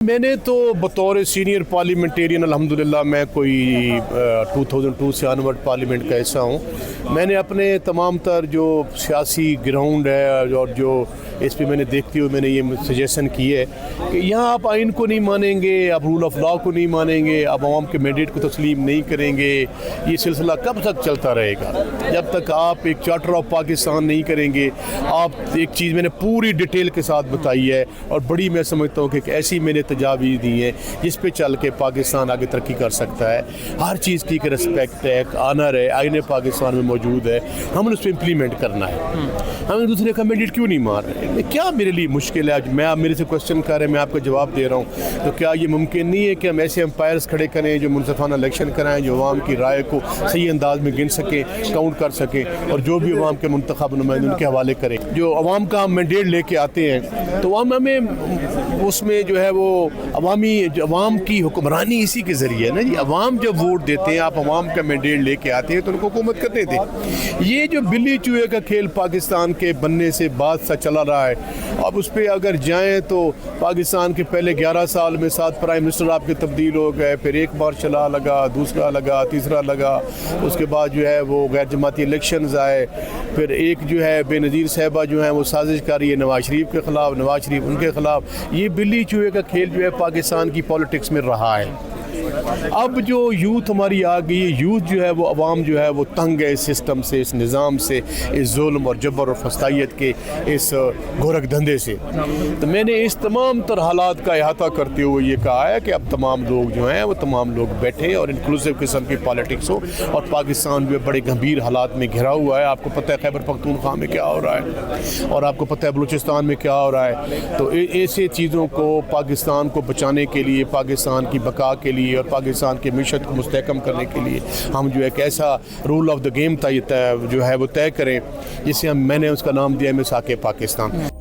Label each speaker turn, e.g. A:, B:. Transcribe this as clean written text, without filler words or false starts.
A: मैंने तो बतौर सीनियर पार्लियामेंटेरियन अल्हम्दुलिल्लाह मैं कोई 2002 से ऑनवर्ड पार्लियामेंट का हिस्सा हूँ। मैंने अपने तमाम तर जो सियासी ग्राउंड है और जो इस पे मैंने देखते हुए मैंने ये सजेशन की है कि यहाँ आप आइन को नहीं मानेंगे, आप रूल ऑफ लॉ को नहीं मानेंगे, आप आवाम के मैंडेट को तस्लीम नहीं करेंगे। ये सिलसिला कब तक चलता रहेगा? जब तक आप एक चार्टर ऑफ पाकिस्तान नहीं करेंगे। आप एक चीज़ मैंने पूरी डिटेल के साथ बताई है और बड़ी मैं समझता हूँ कि एक ऐसी मैंने तजावीज़ दी हैं जिस पे चल के पाकिस्तान आगे तरक्की कर सकता है। हर चीज़ की एक रिस्पेक्ट है, एक आनर है, आईने पाकिस्तान में मौजूद है। हमने उस पर इम्प्लीमेंट करना है। हम एक दूसरे का मैंडेट क्यों नहीं मार रहे? क्या मेरे लिए मुश्किल है? आज मैं आप मेरे से क्वेश्चन कर रहे हैं, मैं आपको जवाब दे रहा हूँ। तो क्या ये मुमकिन नहीं है कि हम ऐसे एम्पायर्स खड़े करें जो मुनसिफाना इलेक्शन कराएं, जो अवाम की राय को सही अंदाज में गिन सकें, काउंट कर सकें और जो भी अवाम के मुंतखब नुमाइंदे उनके हवाले करें। जो अवाम का हम मैंडेट लेके आते हैं तो हम हमें उसमें जो है वो अवाम की हुक्मरानी इसी के ज़रिए है ना जी। अवाम जब वोट देते हैं, आप अवाम का मैंडेट लेके आते हैं तो उनको हुकूमत करने दें। ये जो बिल्ली चूहे का खेल पाकिस्तान के बनने से बाद सा चला रहा है, अब उस पर अगर जाएँ तो पाकिस्तान के पहले 11 साल में 7 प्राइम मिनिस्टर आपके तब्दील हो गए, फिर एक मार्शल लगा, दूसरा लगा, तीसरा लगा, उसके बाद जो है वो गैर जमाती इलेक्शंस आए, फिर एक जो है बेनज़ीर साहिबा जो है वो साजिश कर रही है नवाज शरीफ के ख़िलाफ़, नवाज शरीफ उनके ख़िलाफ़। ये बिल्ली चूहे का खेल जो है पाकिस्तान की पॉलिटिक्स में रहा है। अब जो यूथ हमारी आ गई है, यूथ जो है वो अवाम जो है वो तंग है इस सिस्टम से, इस निज़ाम से, इस जुल्म और जबर और फस्तायत के इस गोरख धंधे से। तो मैंने इस तमाम तर हालात का अहाता करते हुए ये कहा है कि अब तमाम लोग जो हैं वो तमाम लोग बैठे और इंक्लूसिव किस्म की पॉलिटिक्स हो। और पाकिस्तान जो बड़े गंभीर हालात में घिरा हुआ है। आपको पता है खैबर पख्तूनख्वा में क्या हो रहा है और आपको पता है बलूचिस्तान में क्या हो रहा है। तो ऐसे चीज़ों को पाकिस्तान को बचाने के लिए, पाकिस्तान की बका के लिए और पाकिस्तान के मिशन को मुस्तहकम करने के लिए हम जो एक ऐसा रूल ऑफ द गेम जो है वो तय करें जिसे मैंने उसका नाम दिया मिसाक पाकिस्तान।